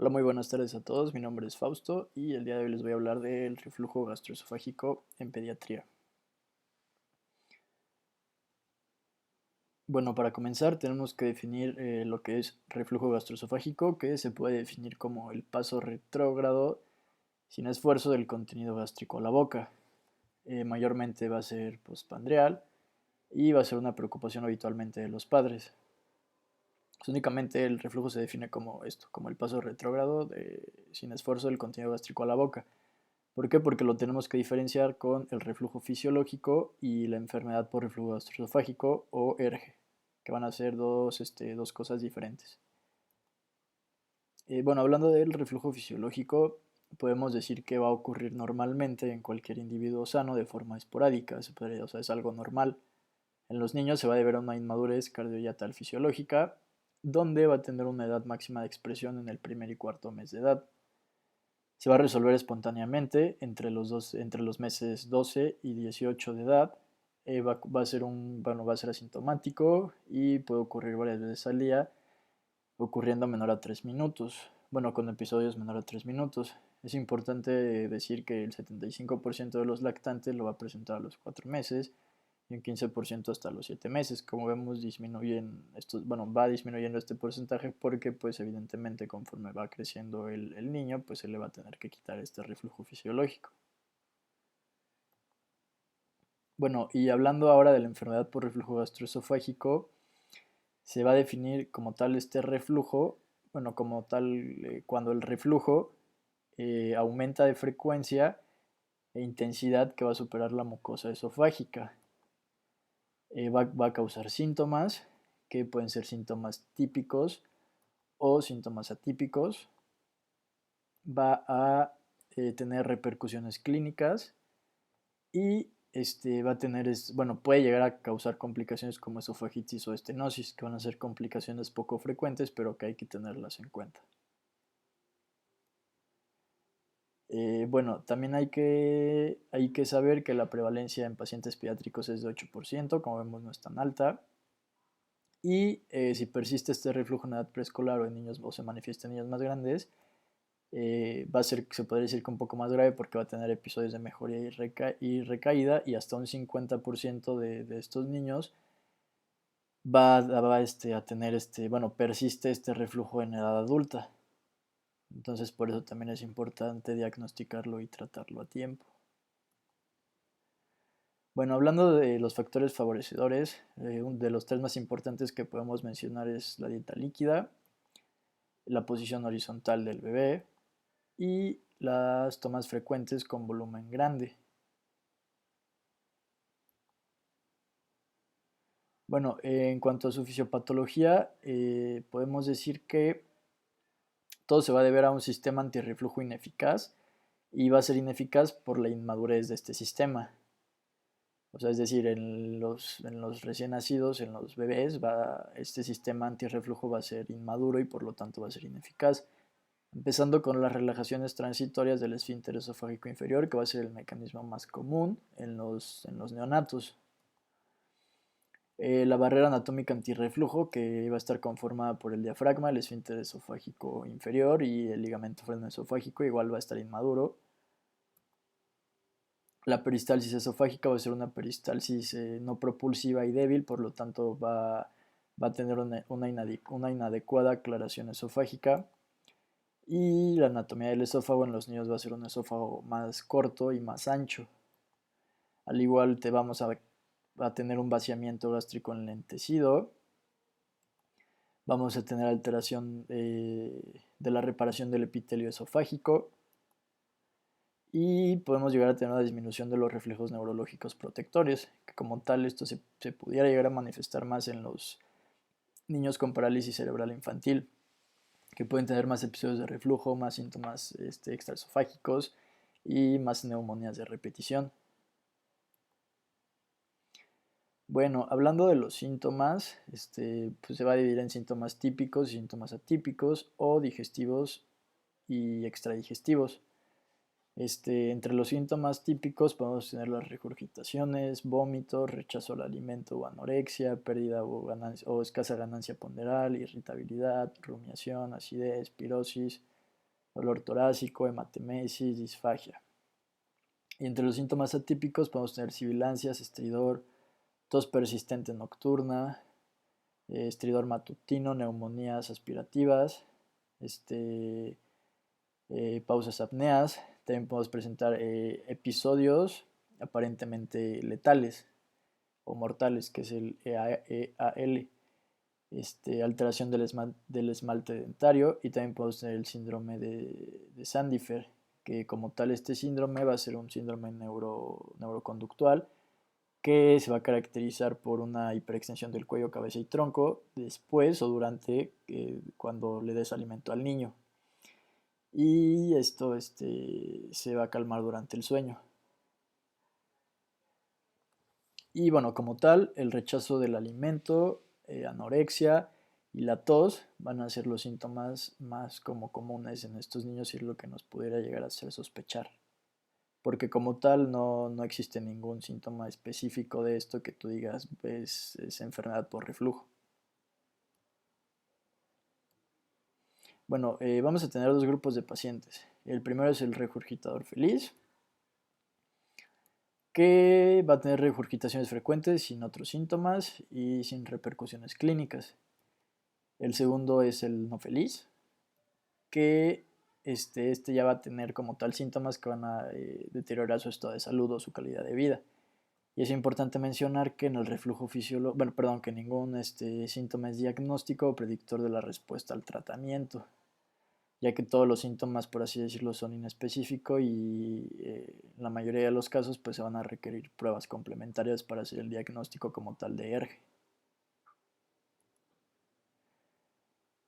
Hola, muy buenas tardes a todos. Mi nombre es Fausto y el día de hoy les voy a hablar del reflujo gastroesofágico en pediatría. Bueno, para comenzar tenemos que definir lo que es reflujo gastroesofágico, que se puede definir como el paso retrógrado sin esfuerzo del contenido gástrico a la boca. Mayormente va a ser postpandreal y va a ser una preocupación habitualmente de los padres. Pues únicamente el reflujo se define como esto, como el paso retrógrado sin esfuerzo del contenido gástrico a la boca. ¿Por qué? Porque lo tenemos que diferenciar con el reflujo fisiológico y la enfermedad por reflujo gastroesofágico o ERGE, que van a ser dos cosas diferentes. Bueno, hablando del reflujo fisiológico, podemos decir que va a ocurrir normalmente en cualquier individuo sano de forma esporádica, o sea, es algo normal. En los niños se va a deber a una inmadurez cardioyatal fisiológica, donde va a tener una edad máxima de expresión en el primer y cuarto mes de edad. Se va a resolver espontáneamente entre los meses 12 y 18 de edad. Va a ser asintomático y puede ocurrir varias veces al día, ocurriendo menor a 3 minutos. Bueno, con episodios menor a 3 minutos. Es importante decir que el 75% de los lactantes lo va a presentar a los 4 meses y un 15% hasta los 7 meses. Como vemos, va disminuyendo este porcentaje porque, pues, evidentemente, conforme va creciendo el niño, pues se le va a tener que quitar este reflujo fisiológico. Bueno, y hablando ahora de la enfermedad por reflujo gastroesofágico, se va a definir como tal este reflujo, bueno, como tal cuando el reflujo aumenta de frecuencia e intensidad que va a superar la mucosa esofágica. Va a causar síntomas que pueden ser síntomas típicos o síntomas atípicos. Va a tener repercusiones clínicas y va a tener, bueno, puede llegar a causar complicaciones como esofagitis o estenosis, que van a ser complicaciones poco frecuentes, pero que hay que tenerlas en cuenta. Bueno, también hay que saber que la prevalencia en pacientes pediátricos es de 8%, como vemos no es tan alta. Y si persiste este reflujo en edad preescolar o en niños o se manifiesta en niños más grandes, se podría decir que un poco más grave porque va a tener episodios de mejoría y recaída y hasta un 50% de estos niños a tener bueno, persiste este reflujo en edad adulta. Entonces por eso también es importante diagnosticarlo y tratarlo a tiempo. Bueno, hablando de los factores favorecedores, uno de los tres más importantes que podemos mencionar es la dieta líquida, la posición horizontal del bebé y las tomas frecuentes con volumen grande. Bueno, en cuanto a su fisiopatología, podemos decir que todo se va a deber a un sistema antirreflujo ineficaz y va a ser ineficaz por la inmadurez de este sistema. O sea, es decir, en los recién nacidos, en los bebés, este sistema antirreflujo va a ser inmaduro y por lo tanto va a ser ineficaz. Empezando con las relajaciones transitorias del esfínter esofágico inferior, que va a ser el mecanismo más común en los neonatos. La barrera anatómica antirreflujo, que va a estar conformada por el diafragma, el esfínter esofágico inferior y el ligamento frenoesofágico, igual va a estar inmaduro. La peristalsis esofágica va a ser una peristalsis no propulsiva y débil, por lo tanto va a tener una inadecuada aclaración esofágica. Y la anatomía del esófago en los niños va a ser un esófago más corto y más ancho. Al igual a tener un vaciamiento gástrico enlentecido. Vamos a tener alteración de la reparación del epitelio esofágico. Y podemos llegar a tener una disminución de los reflejos neurológicos protectores, que como tal esto se pudiera llegar a manifestar más en los niños con parálisis cerebral infantil, que pueden tener más episodios de reflujo, más síntomas extraesofágicos y más neumonías de repetición. Bueno, hablando de los síntomas, pues se va a dividir en síntomas típicos y síntomas atípicos o digestivos y extradigestivos. Entre los síntomas típicos podemos tener las regurgitaciones, vómitos, rechazo al alimento o anorexia, pérdida o escasa ganancia ponderal, irritabilidad, rumiación, acidez, pirosis. dolor torácico, hematemesis, disfagia. Y entre los síntomas atípicos podemos tener sibilancias, estridor, tos persistente nocturna, estridor matutino, neumonías aspirativas, pausas apneas. También podemos presentar episodios aparentemente letales o mortales, que es el EAL, alteración del esmalte dentario, y también podemos tener el síndrome de Sandifer, que como tal este síndrome va a ser un síndrome neuroconductual que se va a caracterizar por una hiperextensión del cuello, cabeza y tronco después o durante cuando le des alimento al niño. Y esto se va a calmar durante el sueño. Y bueno, como tal, el rechazo del alimento, anorexia y la tos van a ser los síntomas más como comunes en estos niños y es lo que nos pudiera llegar a hacer sospechar. Porque como tal no existe ningún síntoma específico de esto que tú digas es enfermedad por reflujo. Bueno, vamos a tener dos grupos de pacientes. El primero es el regurgitador feliz, que va a tener regurgitaciones frecuentes sin otros síntomas y sin repercusiones clínicas. El segundo es el no feliz, que ya va a tener como tal síntomas que van a deteriorar su estado de salud o su calidad de vida. Y es importante mencionar que en el reflujo fisiológico, bueno, perdón, que ningún síntoma es diagnóstico o predictor de la respuesta al tratamiento, ya que todos los síntomas, por así decirlo, son inespecíficos y en la mayoría de los casos pues se van a requerir pruebas complementarias para hacer el diagnóstico como tal de ERGE.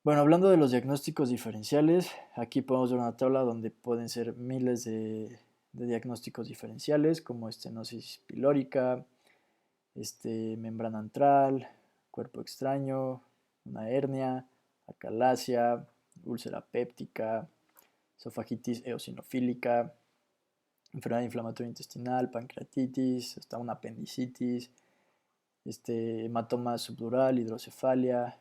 Bueno, hablando de los diagnósticos diferenciales, aquí podemos ver una tabla donde pueden ser miles de diagnósticos diferenciales, como estenosis pilórica, membrana antral, cuerpo extraño, una hernia, acalasia, úlcera péptica, esofagitis eosinofílica, enfermedad inflamatoria intestinal, pancreatitis, hasta una apendicitis, hematoma subdural, hidrocefalia,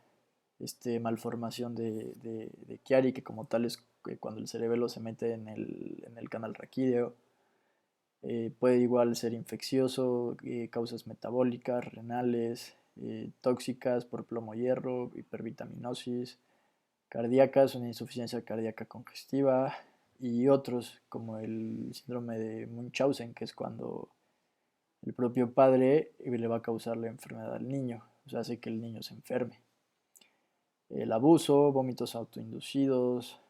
malformación de Chiari, que como tal es cuando el cerebelo se mete en el canal raquídeo. Puede igual ser infeccioso, causas metabólicas, renales, tóxicas por plomo hierro, hipervitaminosis, cardíacas, una insuficiencia cardíaca congestiva y otros como el síndrome de Munchausen, que es cuando el propio padre le va a causar la enfermedad al niño, o sea, hace que el niño se enferme. El abuso, vómitos autoinducidos,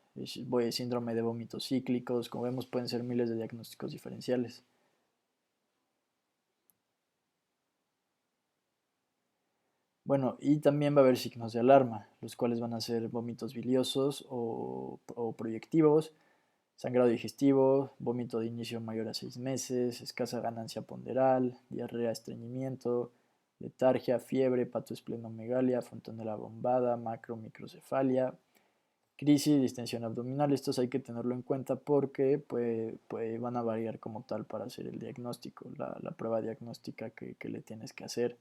síndrome de vómitos cíclicos, como vemos pueden ser miles de diagnósticos diferenciales. Bueno, y también va a haber signos de alarma, los cuales van a ser vómitos biliosos o proyectivos, sangrado digestivo, vómito de inicio mayor a 6 meses, escasa ganancia ponderal, diarrea, estreñimiento, letargia, fiebre, patoesplenomegalia, fontanela bombada, microcefalia, crisis, distensión abdominal. Estos hay que tenerlo en cuenta porque van a variar como tal para hacer el diagnóstico, la prueba diagnóstica que le tienes que hacer.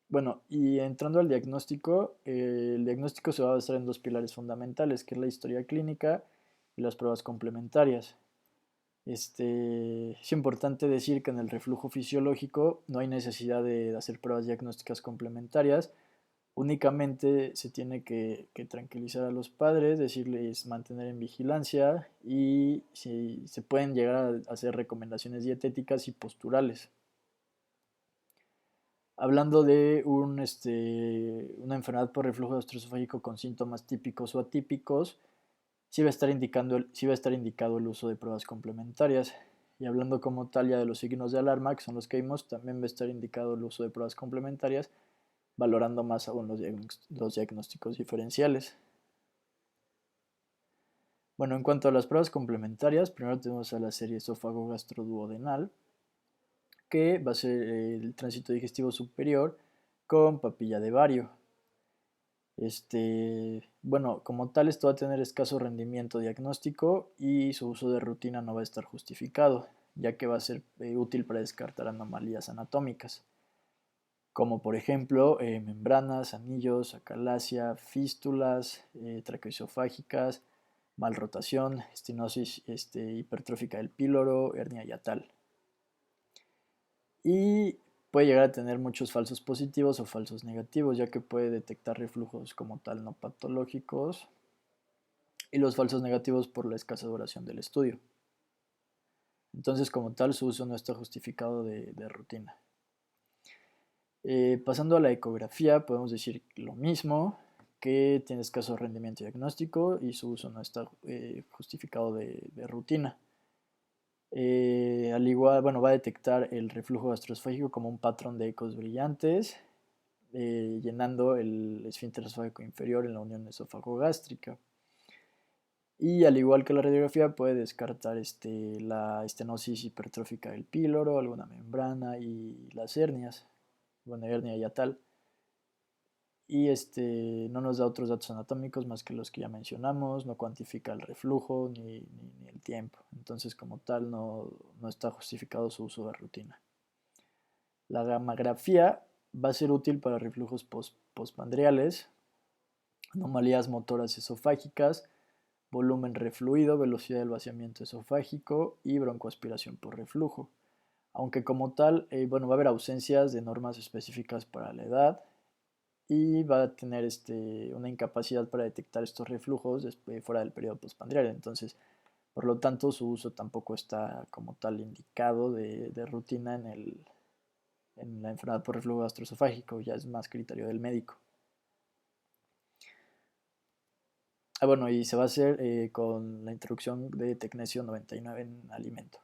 Bueno, y entrando al diagnóstico, el diagnóstico se va a basar en dos pilares fundamentales, que es la historia clínica y las pruebas complementarias. Es importante decir que en el reflujo fisiológico no hay necesidad de hacer pruebas diagnósticas complementarias, únicamente se tiene que tranquilizar a los padres, decirles mantener en vigilancia y si se pueden llegar a hacer recomendaciones dietéticas y posturales. Hablando de una enfermedad por reflujo gastroesofágico con síntomas típicos o atípicos, sí va a estar indicado el uso de pruebas complementarias. Y hablando como tal ya de los signos de alarma, que son los que vimos, también va a estar indicado el uso de pruebas complementarias, valorando más aún los diagnósticos diferenciales. Bueno, en cuanto a las pruebas complementarias, primero tenemos a la serie esófago gastroduodenal, que va a ser el tránsito digestivo superior con papilla de bario. Bueno, como tal, esto va a tener escaso rendimiento diagnóstico y su uso de rutina no va a estar justificado, ya que va a ser útil para descartar anomalías anatómicas. como por ejemplo membranas, anillos, acalasia, fístulas traqueoesofágicas, malrotación, estenosis hipertrófica del píloro, hernia yatal. Y puede llegar a tener muchos falsos positivos o falsos negativos, ya que puede detectar reflujos como tal no patológicos y los falsos negativos por la escasa duración del estudio. Entonces, como tal, su uso no está justificado de rutina. Pasando a la ecografía, podemos decir lo mismo, que tiene escaso rendimiento diagnóstico y su uso no está justificado de rutina. Al igual, bueno, va a detectar el reflujo gastroesofágico como un patrón de ecos brillantes, llenando el esfínter esofágico inferior en la unión esófago-gástrica. Y al igual que la radiografía, puede descartar la estenosis hipertrófica del píloro, alguna membrana y las hernias, bueno, hernia yatal. Y no nos da otros datos anatómicos más que los que ya mencionamos, no cuantifica el reflujo ni el tiempo. Entonces, como tal, no está justificado su uso de rutina. La gammagrafía va a ser útil para reflujos postpandriales, anomalías motoras esofágicas, volumen refluido, velocidad del vaciamiento esofágico y broncoaspiración por reflujo. Aunque como tal, bueno, va a haber ausencias de normas específicas para la edad y va a tener una incapacidad para detectar estos reflujos fuera del periodo postpandrial. Entonces, por lo tanto, su uso tampoco está como tal indicado de rutina en la enfermedad por reflujo gastroesofágico, ya es más criterio del médico. Bueno, y se va a hacer con la introducción de tecnesio 99 en alimento.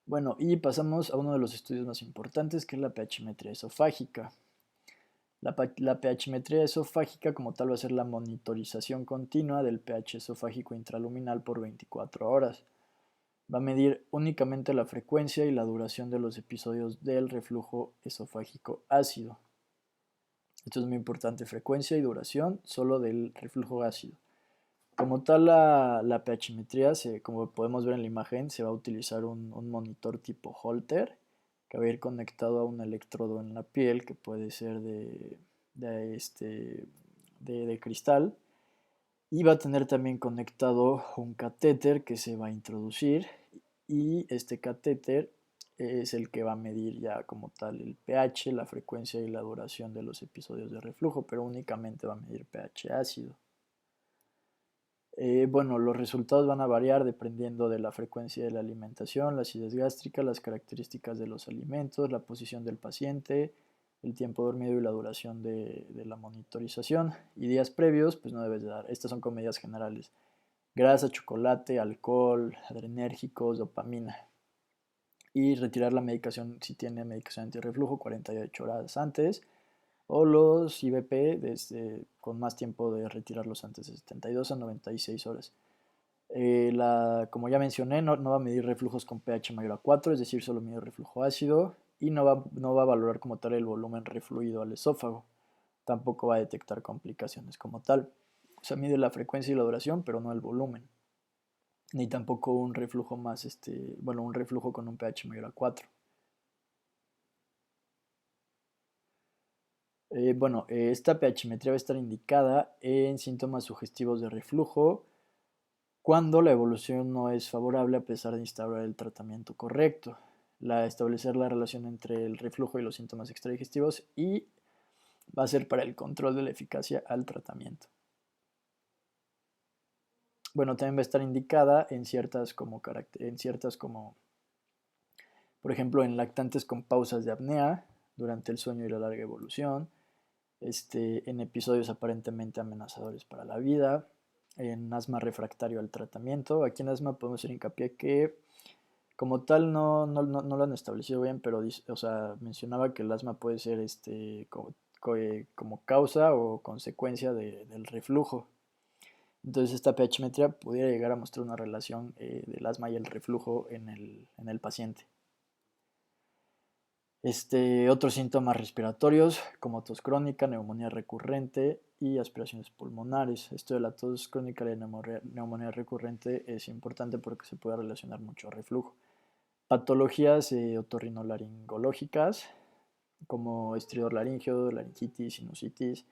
Bueno, y pasamos a uno de los estudios más importantes, que es la pHmetría esofágica. La pHmetría esofágica como tal va a ser la monitorización continua del pH esofágico intraluminal por 24 horas. Va a medir únicamente la frecuencia y la duración de los episodios del reflujo esofágico ácido. Esto es muy importante, frecuencia y duración solo del reflujo ácido. Como tal, la pHmetría, como podemos ver en la imagen, se va a utilizar un monitor tipo Holter, que va a ir conectado a un electrodo en la piel, que puede ser de cristal, y va a tener también conectado un catéter que se va a introducir, y este catéter es el que va a medir ya como tal el pH, la frecuencia y la duración de los episodios de reflujo, pero únicamente va a medir pH ácido. Bueno, los resultados van a variar dependiendo de la frecuencia de la alimentación, la acidez gástrica, las características de los alimentos, la posición del paciente, el tiempo dormido y la duración de la monitorización. Y días previos, pues no debes dar. Estas son con medidas generales. Grasa, chocolate, alcohol, adrenérgicos, dopamina. Y retirar la medicación si tiene medicación antirreflujo 48 horas antes. O los IBP con más tiempo de retirarlos antes de 72 a 96 horas. Como ya mencioné, no va a medir reflujos con pH mayor a 4, es decir, solo mide reflujo ácido y no va a valorar como tal el volumen refluido al esófago. Tampoco va a detectar complicaciones como tal. O sea, mide la frecuencia y la duración, pero no el volumen. Ni tampoco un reflujo un reflujo con un pH mayor a 4. Esta pHmetría va a estar indicada en síntomas sugestivos de reflujo cuando la evolución no es favorable a pesar de instaurar el tratamiento correcto, establecer la relación entre el reflujo y los síntomas extradigestivos y va a ser para el control de la eficacia al tratamiento. Bueno, también va a estar indicada en ciertas como, por ejemplo, en lactantes con pausas de apnea durante el sueño y la larga evolución, en episodios aparentemente amenazadores para la vida, en asma refractario al tratamiento. Aquí en asma podemos hacer hincapié que como tal no lo han establecido bien, pero mencionaba que el asma puede ser como causa o consecuencia del reflujo. Entonces esta pHmetría pudiera llegar a mostrar una relación del asma y el reflujo en el paciente. Otros síntomas respiratorios como tos crónica, neumonía recurrente y aspiraciones pulmonares. Esto de la tos crónica y la neumonía recurrente es importante porque se puede relacionar mucho a reflujo. Patologías otorrinolaringológicas como estridor laríngeo, laringitis, sinusitis,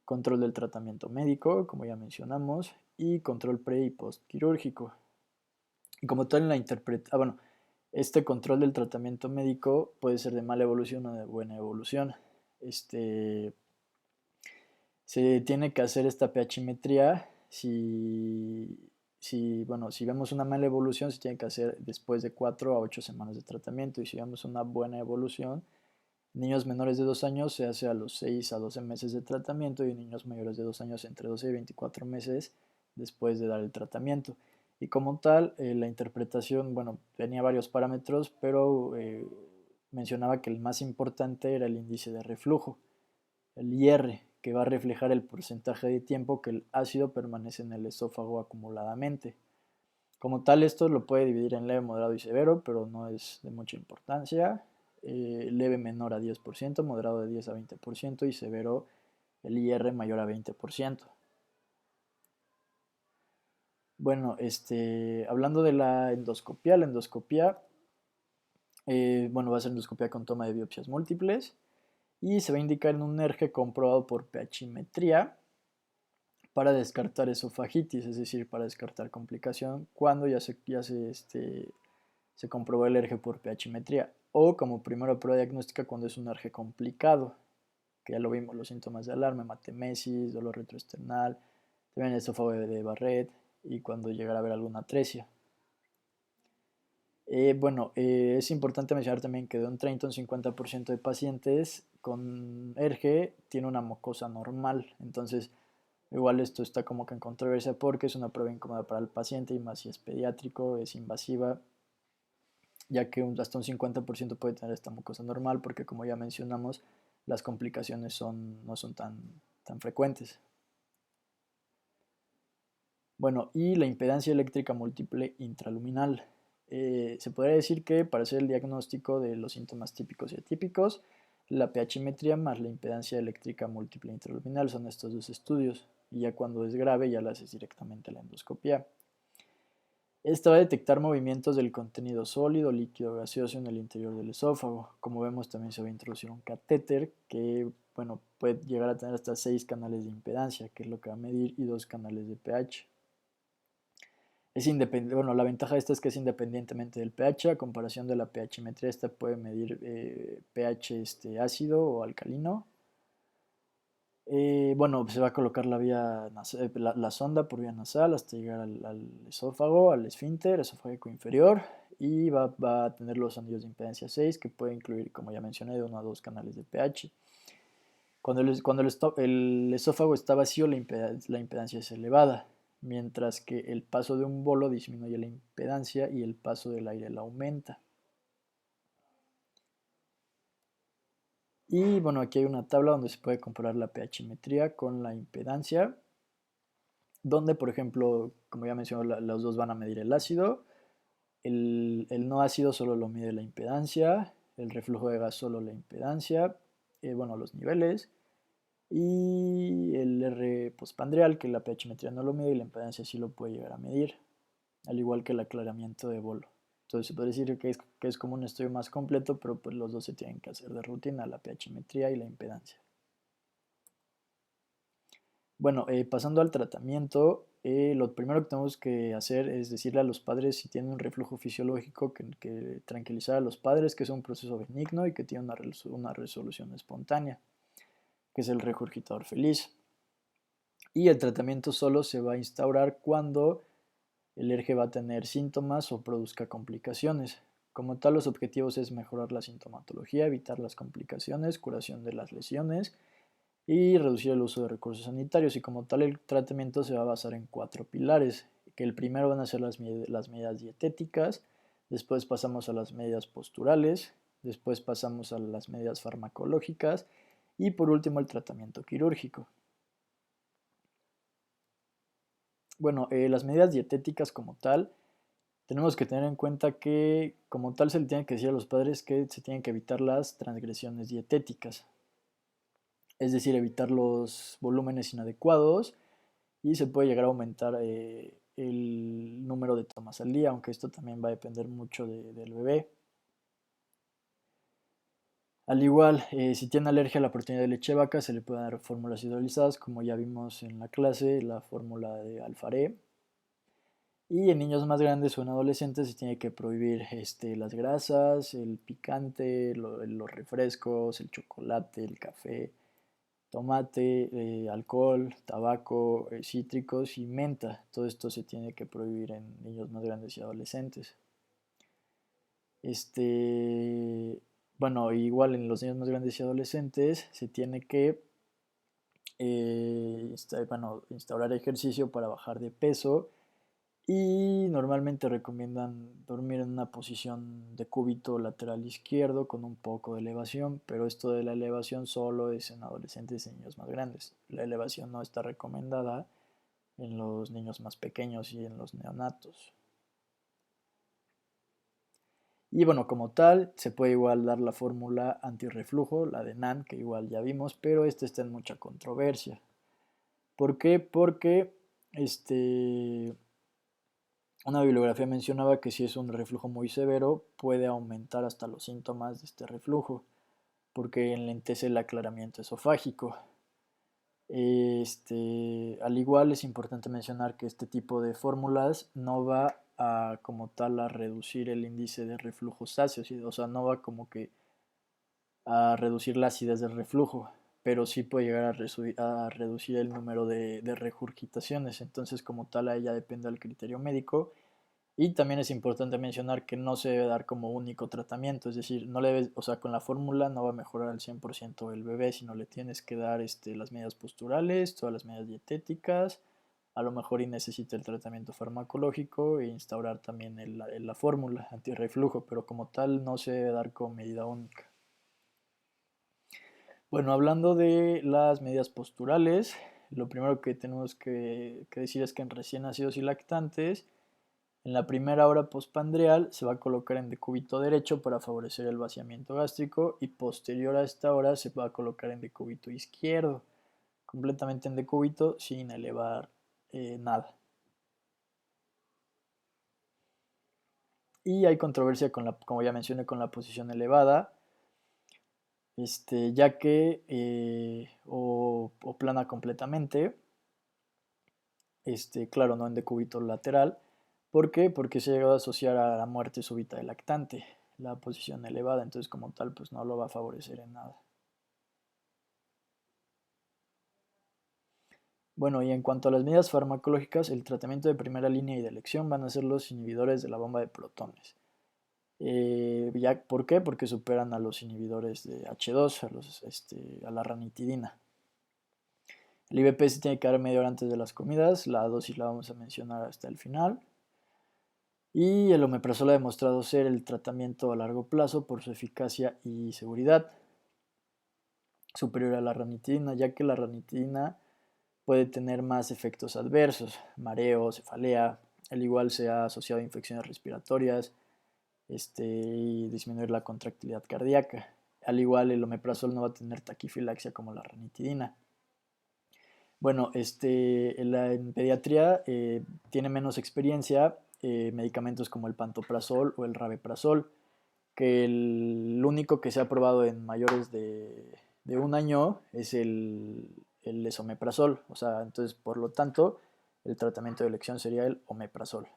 control del tratamiento médico, como ya mencionamos, y control pre y postquirúrgico. Y como tal en la interpretación, este control del tratamiento médico puede ser de mala evolución o de buena evolución. Se tiene que hacer esta pHimetría si vemos una mala evolución, se tiene que hacer después de 4 a 8 semanas de tratamiento, y si vemos una buena evolución, niños menores de 2 años se hace a los 6 a 12 meses de tratamiento, y en niños mayores de 2 años entre 12 y 24 meses después de dar el tratamiento. Y como tal, la interpretación, tenía varios parámetros, pero mencionaba que el más importante era el índice de reflujo, el IR, que va a reflejar el porcentaje de tiempo que el ácido permanece en el esófago acumuladamente. Como tal, esto lo puede dividir en leve, moderado y severo, pero no es de mucha importancia. Leve menor a 10%, moderado de 10 a 20% y severo el IR mayor a 20%. Bueno, hablando de la endoscopia va a ser endoscopia con toma de biopsias múltiples y se va a indicar en un ERGE comprobado por pHimetría para descartar esofagitis, es decir, para descartar complicación cuando se comprobó el ERGE por pHimetría, o como primera prueba diagnóstica cuando es un ERGE complicado, que ya lo vimos, los síntomas de alarma, hematemesis, dolor retroesternal, también el esófago de Barrett y cuando llegara a haber alguna atresia. Es importante mencionar también que de un 30 a un 50% de pacientes con ERGE tiene una mucosa normal, entonces igual esto está como que en controversia porque es una prueba incómoda para el paciente y más si es pediátrico, es invasiva, ya que hasta un 50% puede tener esta mucosa normal porque como ya mencionamos, las complicaciones no son tan frecuentes. Bueno, y la impedancia eléctrica múltiple intraluminal. Se podría decir que para hacer el diagnóstico de los síntomas típicos y atípicos, la pHimetría más la impedancia eléctrica múltiple intraluminal son estos dos estudios, y ya cuando es grave ya la haces directamente la endoscopia. Esta va a detectar movimientos del contenido sólido, líquido, gaseoso en el interior del esófago. Como vemos, también se va a introducir un catéter que puede llegar a tener hasta 6 canales de impedancia, que es lo que va a medir, y 2 canales de pH. La ventaja de esta es que es independientemente del pH, a comparación de la pHimetría, esta puede medir pH ácido o alcalino. Se va a colocar la sonda por vía nasal hasta llegar al esófago, al esfínter esofágico inferior, y va a tener los anillos de impedancia 6, que puede incluir, como ya mencioné, de 1 a 2 canales de pH. Cuando el esófago está vacío, la impedancia es elevada, mientras que el paso de un bolo disminuye la impedancia y el paso del aire la aumenta. Y aquí hay una tabla donde se puede comparar la pHimetría con la impedancia, donde por ejemplo, como ya mencioné, los dos van a medir el ácido, el no ácido solo lo mide la impedancia, el reflujo de gas solo la impedancia, los niveles, y el R postpandreal, que la pHimetría no lo mide y la impedancia sí lo puede llegar a medir, al igual que el aclaramiento de bolo. Entonces se puede decir que es como un estudio más completo, pero pues los dos se tienen que hacer de rutina, la pHimetría y la impedancia. Pasando al tratamiento, lo primero que tenemos que hacer es decirle a los padres si tienen un reflujo fisiológico, que tranquilizar a los padres que es un proceso benigno y que tiene una resolución espontánea, que es el regurgitador feliz. Y el tratamiento solo se va a instaurar cuando el ERGE va a tener síntomas o produzca complicaciones. Como tal, los objetivos es mejorar la sintomatología, evitar las complicaciones, curación de las lesiones y reducir el uso de recursos sanitarios. Y como tal, el tratamiento se va a basar en 4 pilares, que el primero van a ser las medidas dietéticas, después pasamos a las medidas posturales, después pasamos a las medidas farmacológicas y por último el tratamiento quirúrgico. Las medidas dietéticas como tal, tenemos que tener en cuenta que como tal se le tiene que decir a los padres que se tienen que evitar las transgresiones dietéticas. es decir, evitar los volúmenes inadecuados y se puede llegar a aumentar el número de tomas al día, aunque esto también va a depender mucho del bebé. Al igual, si tiene alergia a la proteína de leche de vaca, se le pueden dar fórmulas hidrolizadas, como ya vimos en la clase, la fórmula de Alfaré. Y en niños más grandes o en adolescentes se tiene que prohibir las grasas, el picante, los refrescos, el chocolate, el café, tomate, alcohol, tabaco, cítricos y menta. Todo esto se tiene que prohibir en niños más grandes y adolescentes. Bueno, igual en los niños más grandes y adolescentes se tiene que instaurar ejercicio para bajar de peso y normalmente recomiendan dormir en una posición de cúbito lateral izquierdo con un poco de elevación, pero esto de la elevación solo es en adolescentes y niños más grandes. La elevación no está recomendada en los niños más pequeños y en los neonatos. Y bueno, como tal, se puede igual dar la fórmula antirreflujo, la de NAN, que igual ya vimos, pero esta está en mucha controversia. ¿Por qué? Porque una bibliografía mencionaba que si es un reflujo muy severo, puede aumentar hasta los síntomas de este reflujo, porque enlentece el aclaramiento esofágico. Al igual es importante mencionar que este tipo de fórmulas no va a como tal a reducir el índice de reflujos ácidos, o sea, no va como que a reducir la acidez del reflujo, pero sí puede llegar a reducir el número de regurgitaciones, entonces como tal a ella depende del criterio médico. Y también es importante mencionar que no se debe dar como único tratamiento, es decir, no le debes, o sea, con la fórmula no va a mejorar al 100% el bebé, sino le tienes que dar las medidas posturales, todas las medidas dietéticas, a lo mejor y necesita el tratamiento farmacológico e instaurar también la fórmula antirreflujo, pero como tal no se debe dar como medida única. Bueno, hablando de las medidas posturales, lo primero que tenemos que decir es que en recién nacidos y lactantes, en la primera hora postpandreal se va a colocar en decúbito derecho para favorecer el vaciamiento gástrico y posterior a esta hora se va a colocar en decúbito izquierdo, completamente en decúbito sin elevar nada. Y hay controversia como ya mencioné, con la posición elevada, ya que o plana completamente, claro, no en decúbito lateral. ¿Por qué? Porque se ha llegado a asociar a la muerte súbita del lactante, la posición elevada, entonces como tal pues no lo va a favorecer en nada. Bueno, y en cuanto a las medidas farmacológicas, el tratamiento de primera línea y de elección van a ser los inhibidores de la bomba de protones. ¿Por qué? Porque superan a los inhibidores de H2, a la ranitidina. El IVP se tiene que dar media hora antes de las comidas, la dosis la vamos a mencionar hasta el final. Y el omeprazol ha demostrado ser el tratamiento a largo plazo por su eficacia y seguridad superior a la ranitidina, ya que la ranitidina puede tener más efectos adversos, mareo, cefalea, al igual se ha asociado a infecciones respiratorias y disminuir la contractilidad cardíaca. Al igual el omeprazol no va a tener taquifilaxia como la ranitidina. Bueno, en pediatría tiene menos experiencia medicamentos como el pantoprazol o el rabeprazol, que el único que se ha probado en mayores de un año es el esomeprazol. O sea, entonces, por lo tanto, el tratamiento de elección sería el omeprazol.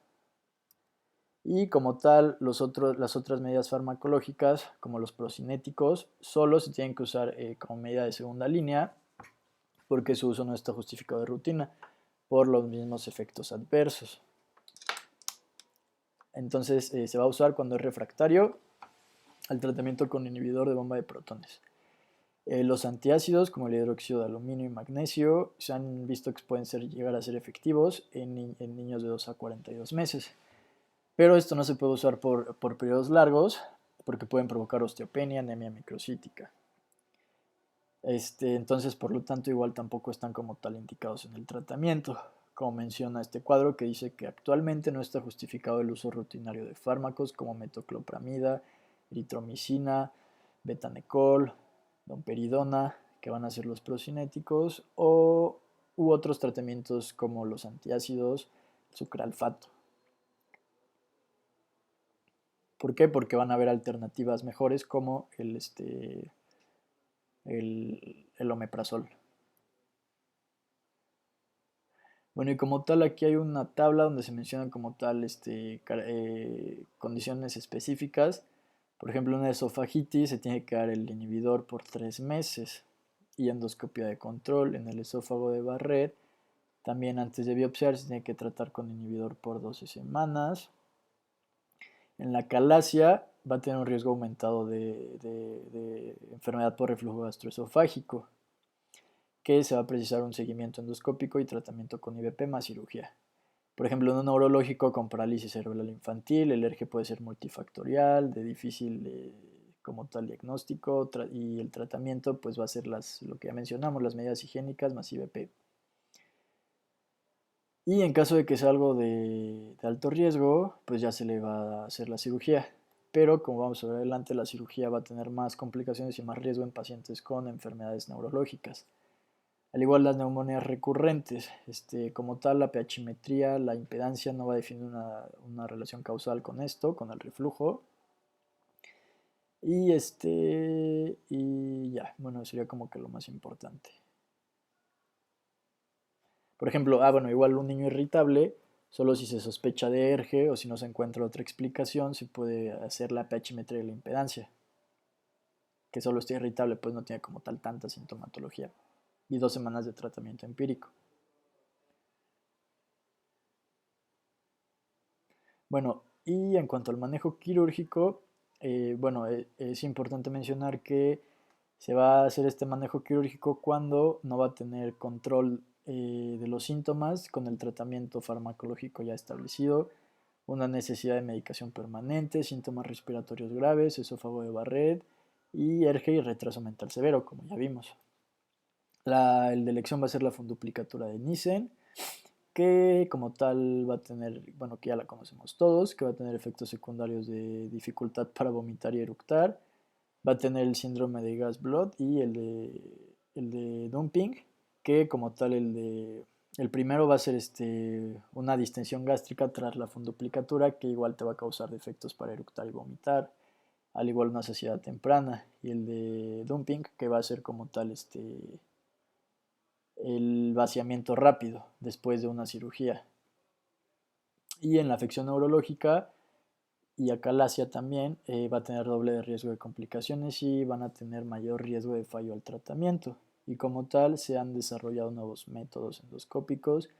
Y como tal, las otras medidas farmacológicas, como los procinéticos, solo se tienen que usar como medida de segunda línea, porque su uso no está justificado de rutina por los mismos efectos adversos. Entonces, se va a usar cuando es refractario al tratamiento con inhibidor de bomba de protones. Los antiácidos, como el hidróxido de aluminio y magnesio, se han visto que pueden llegar a ser efectivos en niños de 2 a 42 meses. Pero esto no se puede usar por periodos largos porque pueden provocar osteopenia, anemia microcítica. Entonces, por lo tanto, igual tampoco están como tal indicados en el tratamiento, como menciona este cuadro que dice que actualmente no está justificado el uso rutinario de fármacos como metoclopramida, eritromicina, betanecol, domperidona, que van a ser los procinéticos, u otros tratamientos como los antiácidos, sucralfato. ¿Por qué? Porque van a haber alternativas mejores como el omeprazol. Bueno, y como tal aquí hay una tabla donde se mencionan como tal condiciones específicas. Por ejemplo, una esofagitis se tiene que dar el inhibidor por 3 meses y endoscopia de control en el esófago de Barrett. También antes de biopsiar se tiene que tratar con inhibidor por 12 semanas. En la calasia va a tener un riesgo aumentado de enfermedad por reflujo gastroesofágico, que se va a precisar un seguimiento endoscópico y tratamiento con IVP más cirugía. Por ejemplo, en un neurológico con parálisis cerebral infantil, el ERG puede ser multifactorial, de difícil como tal diagnóstico, y el tratamiento pues va a ser lo que ya mencionamos, las medidas higiénicas más IVP. Y en caso de que sea algo de alto riesgo, pues ya se le va a hacer la cirugía. Pero como vamos a ver adelante, la cirugía va a tener más complicaciones y más riesgo en pacientes con enfermedades neurológicas. Al igual las neumonías recurrentes, como tal la pHimetría, la impedancia no va a definir una relación causal con esto, con el reflujo. Y ya, bueno, sería como que lo más importante. Por ejemplo, bueno, igual un niño irritable, solo si se sospecha de ERGE o si no se encuentra otra explicación, se puede hacer la pHimetría de la impedancia. Que solo esté irritable, pues no tiene como tal tanta sintomatología. Y 2 semanas de tratamiento empírico. Bueno, y en cuanto al manejo quirúrgico, bueno, es importante mencionar que se va a hacer este manejo quirúrgico cuando no va a tener control de los síntomas con el tratamiento farmacológico ya establecido, una necesidad de medicación permanente, síntomas respiratorios graves, esófago de Barrett y ERGE y retraso mental severo, como ya vimos. El de elección va a ser la funduplicatura de Nissen, que como tal va a tener, bueno, que ya la conocemos todos, que va a tener efectos secundarios de dificultad para vomitar y eructar, va a tener el síndrome de gas-blood y el de dumping, que como tal el primero va a ser una distensión gástrica tras la funduplicatura, que igual te va a causar defectos para eructar y vomitar, al igual una saciedad temprana, y el de dumping, que va a ser como tal el vaciamiento rápido después de una cirugía. Y en la afección neurológica y acalasia también va a tener doble de riesgo de complicaciones y van a tener mayor riesgo de fallo al tratamiento. Y como tal se han desarrollado nuevos métodos endoscópicos.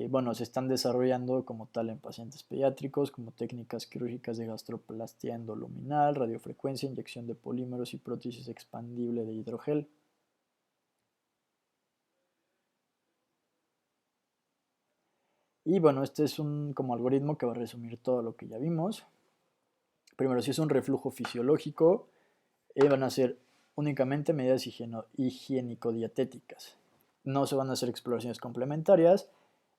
Bueno, se están desarrollando como tal en pacientes pediátricos, como técnicas quirúrgicas de gastroplastia endoluminal, radiofrecuencia, inyección de polímeros y prótesis expandible de hidrogel. Y bueno, este es un como algoritmo que va a resumir todo lo que ya vimos. Primero, si es un reflujo fisiológico, van a ser únicamente medidas higiénico-dietéticas. No se van a hacer exploraciones complementarias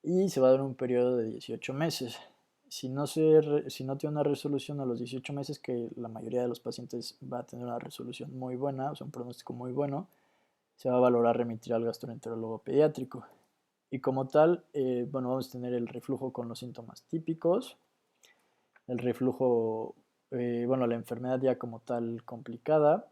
y se va a dar un periodo de 18 meses. Si no tiene una resolución a los 18 meses, que la mayoría de los pacientes va a tener una resolución muy buena, o sea, un pronóstico muy bueno, se va a valorar remitir al gastroenterólogo pediátrico. Y como tal, bueno, vamos a tener el reflujo con los síntomas típicos, el reflujo, bueno, la enfermedad ya como tal complicada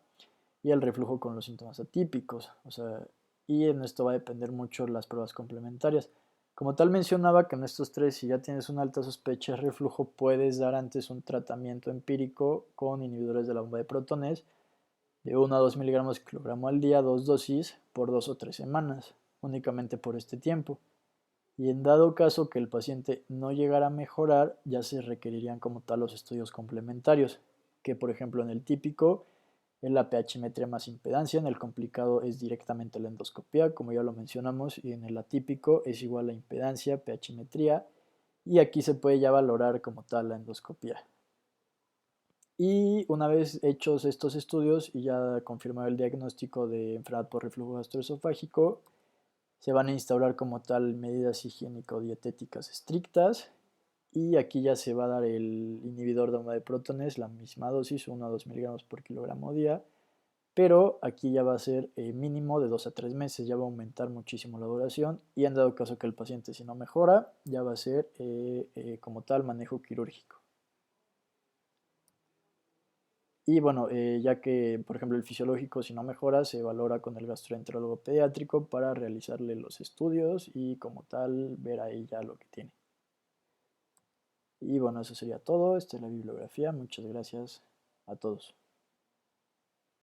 y el reflujo con los síntomas atípicos. O sea, y en esto va a depender mucho las pruebas complementarias. Como tal mencionaba que en estos tres, si ya tienes una alta sospecha de reflujo, puedes dar antes un tratamiento empírico con inhibidores de la bomba de protones de 1 a 2 miligramos por kilogramo al día, 2 dosis por 2 o 3 semanas, únicamente por este tiempo. Y en dado caso que el paciente no llegara a mejorar, ya se requerirían como tal los estudios complementarios, que por ejemplo en el típico es la pHimetría más impedancia, en el complicado es directamente la endoscopia, como ya lo mencionamos, y en el atípico es igual a impedancia, pHimetría, y aquí se puede ya valorar como tal la endoscopia. Y una vez hechos estos estudios y ya confirmado el diagnóstico de enfermedad por reflujo gastroesofágico, se van a instaurar como tal medidas higiénico-dietéticas estrictas y aquí ya se va a dar el inhibidor de bomba de protones, la misma dosis, 1 a 2 miligramos por kilogramo día, pero aquí ya va a ser mínimo de 2 a 3 meses, ya va a aumentar muchísimo la duración y en dado caso que el paciente si no mejora, ya va a ser como tal manejo quirúrgico. Y bueno, ya que por ejemplo el fisiológico si no mejora, se valora con el gastroenterólogo pediátrico para realizarle los estudios y como tal ver ahí ya lo que tiene. Y bueno, eso sería todo. Esta es la bibliografía. Muchas gracias a todos.